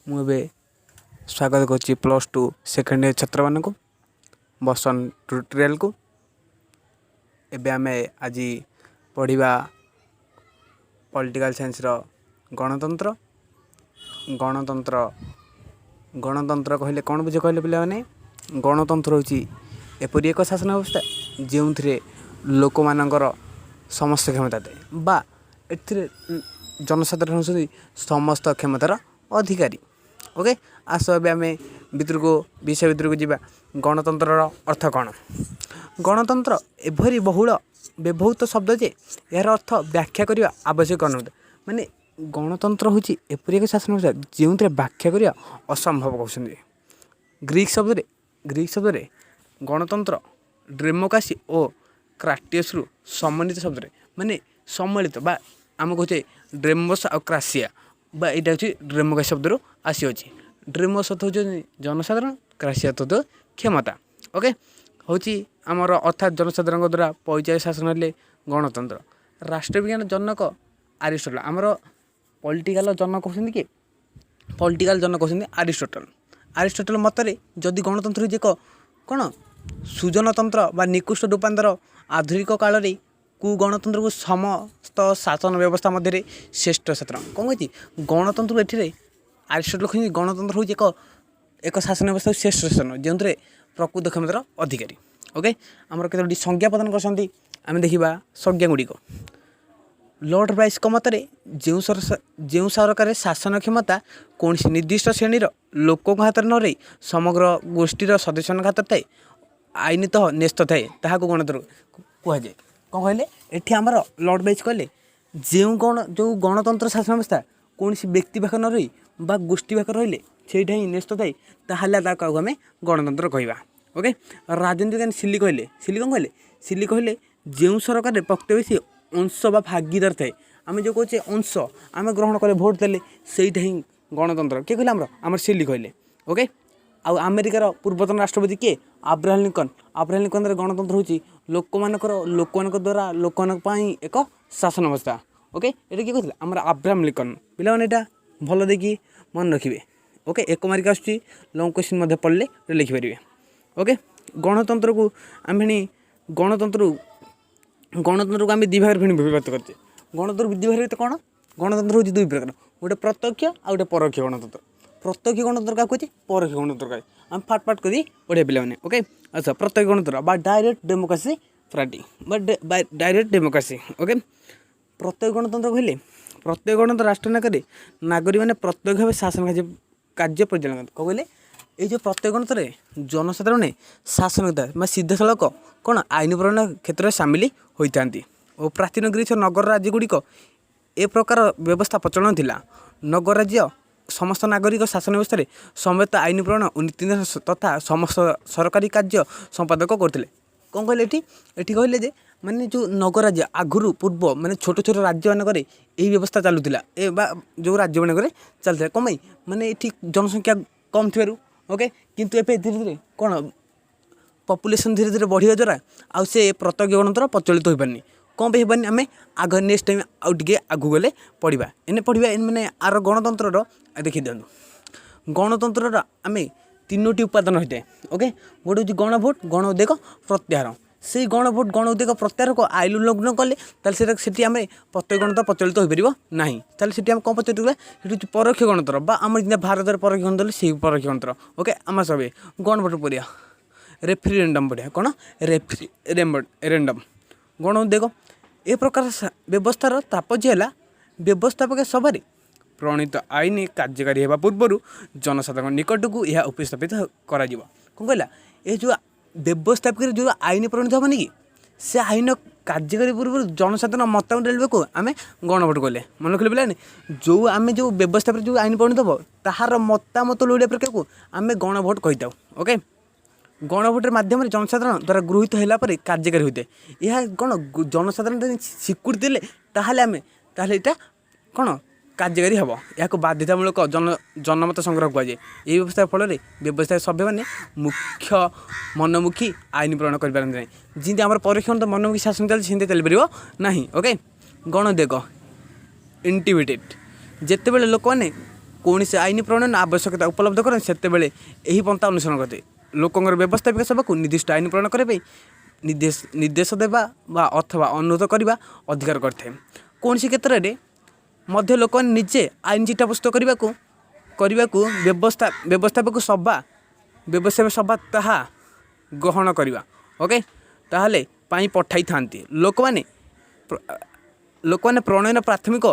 मुझे स्वागत करुच्ची +2 second year छात्र मान को बसन ट्यूटोरियल को एबे आमे आज पढ़ा पॉलिटिकल साइंस रो गणतंत्र गणतंत्र गणतंत्र कहले कौन बुझे कहले पिला माने गणतंत्र होची एपरि एक शासन व्यवस्था जो लोक मानकर समस्त क्षमता थाए बा एथिरे जनसाधारण होती समस्त क्षमतार अधिकारी। ओके आस आम भितर को विषय भितर को जीवा गणतंत्र अर्थ कौन। गणतंत्र एभरी बहुल व्यवहृत शब्द जे यार अर्थ व्याख्या करने आवश्यक अनुद माने गणतंत्र हूँ एपरि एक शासन व्यवस्था जो व्याख्या करने असंभव कहते। ग्रीक शब्द गणतंत्र डेमोक्रेसी और क्राटियस रु सम्मानित शब्द माने सम्मिलित बा आम कहे ड्रेमोस और क्रासिया बा यहाँ हूँ डेमोक्रेसी शब्द रू आसी अच्छी। ड्रेमोस अर्थ हूँ जनसाधारण क्रासिया अर्थ क्षमता। ओके हूँ आमर अर्थात जनसाधारण द्वारा परिचय शासन हेले गणतंत्र। राष्ट्रविज्ञान जनक अरिस्टोटल आमर पॉलिटिकल जनक कहते कि पॉलिटिकल जनक कहते अरिस्टोटल। अरिस्टोटल मतरे जदि गणतंत्र एक कौन सुजनतंत्र बा निकृष्ट रूपांतर आधुनिक काल रे कु गणतंत्र को समस्त शासन व्यवस्था मध्य श्रेष्ठ शासन कौन कही गणतंत्र ये अरिस्टोटल कही गणतंत्र हूँ एक शासन व्यवस्था श्रेष्ठ शासन जो प्रकृत क्षमतार अधिकारी। ओके आमर केतोटी संज्ञा प्रदान कर देखा संज्ञा गुड़िक लॉर्ड ब्राइस मतरे जो सरकार शासन क्षमता कौन निर्दिष्ट श्रेणी लोक हाथ न रही समग्र गोष्ठीर सदस्य हाथ थाए आईनतः न्यस्त थाए ताकू गणतंत्र कहुए। कौन कहले एठी आमर लॉर्ड ब्राइस कहले जो गणतंत्र शासन व्यवस्था कौन व्यक्ति पाख न रही बा गोष्ठी पाख रही से न्यस्त थाए ताहले आम गणतंत्र कहवा। ओके राजनीतिज्ञान सिली कौन कहले जो सरकार प्रत्येक से अंश बा भागीदार थाए आम जो कहे अंश आम ग्रहण कले भोट देले से गणतंत्र किए कहले आमर सिली कहले। ओके आउ अमेरिकार पूर्वतन राष्ट्रपति किए अब्राहम लिंकन गणतंत्र हूँ लोक द्वारा लोक एक शासन व्यवस्था। ओके ये किए कहते आमर अब्राहम लिंकन पिला यहाँ भल देखिए मन रखिए। ओके एक मार्क आसूँ लंग क्वेश्चन पढ़ले लिखिपारे। ओके गणतंत्र को आम गणतंत्र को आम दी भाग विभक्त करते। गणतंत्र दी भाग कौन गणतंत्र हूँ दुई प्रकार गोटे प्रत्यक्ष आ गए परोक्ष गणतंत्र। प्रत्यक्ष गणतंत्र क्या कहे परोक्ष गणतंत्र कहे आम फाट फाट कर पढ़े पे। ओके अच्छा प्रत्यक्ष गणतंत्र बा डायरेक्ट डेमोक्रेसी पार्टी बा डायरेक्ट डेमोक्रेसी। ओके प्रत्यक्ष गणतंत्र कहले प्रत्येक गणतंत्र राष्ट्र नागरिक नागरिक मैंने प्रत्यक्ष भाव शासन कार्य परिचालन कौन कहले ये प्रत्येक गणतंत्र जनसाधारण शासन मैं सीधा सड़क कौन आईन प्रणयन क्षेत्र में सामिल होता और प्राचीन ग्रीस नगर राज्य गुड़िक ए प्रकार व्यवस्था प्रचलन थिला। नगर राज्य समस्त नागरिक शासन व्यवस्था समस्त आईन प्रणयन और नीति तथा समस्त सरकारी कार्य संपादक करते। कौन कहले ये कहले जे माने जो नगर राज्य आगुरी पूर्व माने छोट छोट राज्य मानक यही व्यवस्था चलूला ए बा जो राज्य मानक चलता कम माने ये जनसंख्या कम थी। ओके किंतु एबे धीरे धीरे कौन पॉपुलेशन धीरे धीरे बढ़िया द्वारा आउ से प्रत्यक्ष गणतंत्र प्रचलित हो पारनी कौन पे होनी आम आग नेक्स्ट टाइम आउ टे आगू गले पढ़ा एने पढ़ा मैंने आर गणतंत्र देखी दिखाँ गणतंत्र आम तीनोटी उपादान होता है। ओके गोटे हूँ गणभोट गण उद्योग प्रत्याहार से गणभोट गण उद्योग प्रत्याहार को आइल उल्लंघन कले से आम प्रत्यक्ष गणतंत्र प्रचलित हो पार ना से आम कौन पचार परोक्ष गणतंत्र बा आम भारत में परोक्ष गणतंत्र से परोक्ष गणतंत्र। ओके आम सब गणभोट पढ़िया रेफरेंडम पढ़िया कौन रेफरेंडम गण उद्योग ए प्रकार व्यवस्थार तात्पर्य है व्यवस्थापक सभा प्रणीत आईन कार्यकारी होगा पूर्व जनसाधारण निकट को यह उपस्थापित कौन कहला ये जो व्यवस्थापक जो आईन प्रणीत हेनी कि से आईन कार्यकारी पूर्व जनसाधारण मतामत को आम गणभोट कले मन रखिले पिलाने जो आम जो व्यवस्थापक जो आईन प्रणीत हे ताहार मतामत लोड़िया प्रक्रिया को आम गणभोट कही था। ओके गणभोटर माध्यम जनसाधारण द्वारा गृहीत होगापर कार्यकारी होता है यह कौन जनसाधारण स्वीकृति देले ताहले आम ताहले यहाँ कौन कार्यकारी हम या बाध्यतामूलक जनमत संग्रह कहुए। यही व्यवस्था फल व्यवस्था सभ्य मैंने मुख्य मनमुखी आईन प्रणयन करें जमी आम परोक्ष मनमुखी शासन चलती सेमती चल पार ना। ओके गण उद्योग इंटिमिडेट जिते बड़े लोक मैंने କୌଣସି ଆଇନ ପ୍ରଣୟନ ଆବଶ୍ୟକତା ଉପଲବ୍ଧ କରନ୍ତି ସେତେବେଳେ ଏହି ପନ୍ଥା ଅନୁସରଣ କରିଥାଏ। ଲୋକଙ୍କର ବ୍ୟବସ୍ଥାପିକା ସଭାକୁ ନିର୍ଦ୍ଦିଷ୍ଟ ଆଇନ ପ୍ରଣୟନ କରିବା ପାଇଁ ନିର୍ଦ୍ଦେଶ ଦେବା ବା ଅଥବା ଅନୁରୋଧ କରିବା ଅଧିକାର କରିଥାଏ। କୌଣସି କ୍ଷେତ୍ରରେ ମଧ୍ୟ ଲୋକମାନେ ନିଜେ ଆଇନ ଚିଠା ପ୍ରସ୍ତୁତ କରିବାକୁ ବ୍ୟବସ୍ଥାପକ ସଭା ତାହା ଗ୍ରହଣ କରିବା ଓକେ ତାହେଲେ ପାଇଁ ପଠାଇଥାନ୍ତି। ଲୋକମାନେ ପ୍ରଣୟନ ପ୍ରାଥମିକ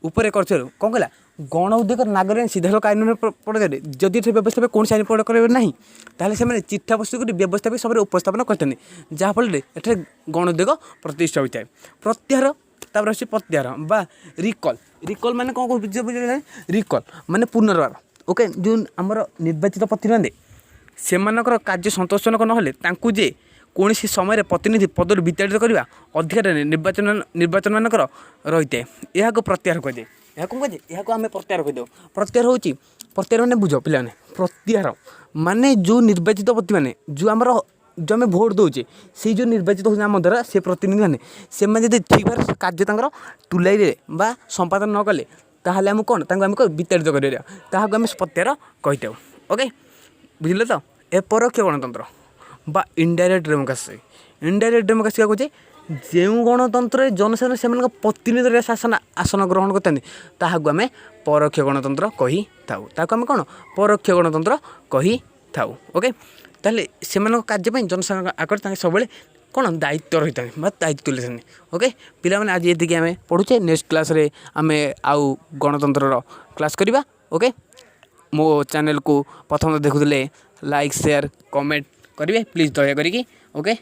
ଉପରେ କରିଥିବାରୁ କ'ଣ କହିଲା ଗଣ ଉଦ୍ୟୋଗ ନାଗରିକ ସିଧାସଳଖ ଆଇନ ପ୍ରଣୟରେ ଯଦି ଏଠାରେ ବ୍ୟବସ୍ଥାପକ କୌଣସି ଆଇନ ପ୍ରଣୟ କରିବେ ନାହିଁ ତାହେଲେ ସେମାନେ ଚିଠା ପ୍ରସ୍ତୁତ କରି ବ୍ୟବସ୍ଥାପକ ସଭାରେ ଉପସ୍ଥାପନ କରିଥାନ୍ତି, ଯାହାଫଳରେ ଏଠାରେ ଗଣ ଉଦ୍ୟୋଗ ପ୍ରତିଷ୍ଠା ହୋଇଥାଏ। ପ୍ରତ୍ୟାହାର ତାପରେ ଅଛି ପ୍ରତ୍ୟାହାର ବା ରିକଲ୍ ମାନେ କ'ଣ ବୁଝିଲେ ରିକଲ୍ ମାନେ ପୁନର୍ବାର ଓକେ ଯେଉଁ ଆମର ନିର୍ବାଚିତ ପ୍ରତିନିଧି ସେମାନଙ୍କର କାର୍ଯ୍ୟ ସନ୍ତୋଷଜନକ ନହେଲେ ତାଙ୍କୁ ଯେ କୌଣସି ସମୟରେ ପ୍ରତିନିଧି ପଦରୁ ବିତାଡ଼ିତ କରିବା ଅଧିକାର ନିର୍ବାଚନମାନଙ୍କର ରହିଥାଏ। ଏହାକୁ ପ୍ରତ୍ୟାହାର କୁହାଯାଏ। ଏହାକୁ କୁହାଯାଏ ଏହାକୁ ଆମେ ପ୍ରତ୍ୟାହାର କହିଦେଉ। ପ୍ରତ୍ୟାହାର ମାନେ ବୁଝ ପିଲାମାନେ ପ୍ରତ୍ୟାହାର ମାନେ ଯେଉଁ ନିର୍ବାଚିତ ପ୍ରତିମାନେ ଯେଉଁ ଆମେ ଭୋଟ ଦେଉଛେ ସେଇ ଯେଉଁ ନିର୍ବାଚିତ ହେଉଛନ୍ତି ଆମ ଦ୍ୱାରା ସେ ପ୍ରତିନିଧିମାନେ ସେମାନେ ଯଦି ଠିକ୍ ଭାବରେ କାର୍ଯ୍ୟ ତାଙ୍କର ତୁଲାଇଲେ ବା ସମ୍ପାଦନ ନ କଲେ ତାହେଲେ ଆମକୁ କ'ଣ ତାଙ୍କୁ ଆମେ ବିତାଡ଼ିତ କରିବା ତାହାକୁ ଆମେ ପ୍ରତ୍ୟାହାର କହିଥାଉ ଓକେ ବୁଝିଲେ ତ। ଏ ପରୋକ୍ଷ ଗଣତନ୍ତ୍ର ବା ଇନଡାଇରେକ୍ଟ ଡେମୋକ୍ରାସି କହୁଛେ ଯେଉଁ ଗଣତନ୍ତ୍ରରେ ଜନସାଧାରଣ ସେମାନଙ୍କ ପ୍ରତିନିଧିରେ ଆସନ ଗ୍ରହଣ କରିଥାନ୍ତି ତାହାକୁ ଆମେ ପରୋକ୍ଷ ଗଣତନ୍ତ୍ର କହିଥାଉ। ତାହାକୁ ଆମେ କ'ଣ ପରୋକ୍ଷ ଗଣତନ୍ତ୍ର କହିଥାଉ ଓକେ। ତାହେଲେ ସେମାନଙ୍କ କାର୍ଯ୍ୟ ପାଇଁ ଜନସାଧାରଣଙ୍କ ଆଗରେ ତାଙ୍କେ ସବୁବେଳେ କ'ଣ ଦାୟିତ୍ୱ ରହିଥାନ୍ତି ବା ଦାୟିତ୍ୱ ତୁଲେଇଥାନ୍ତି ଓକେ। ପିଲାମାନେ ଆଜି ଏତିକି ଆମେ ପଢ଼ୁଛେ, ନେକ୍ସଟ କ୍ଲାସ୍ରେ ଆମେ ଆଉ ଗଣତନ୍ତ୍ରର କ୍ଲାସ୍ କରିବା ଓକେ। ମୋ ଚ୍ୟାନେଲକୁ ପ୍ରଥମେ ଦେଖୁଥିଲେ ଲାଇକ୍ ସେୟାର କମେଣ୍ଟ କରିବେ ପ୍ଲିଜ୍ ଦୟାକରିକି ଓକେ।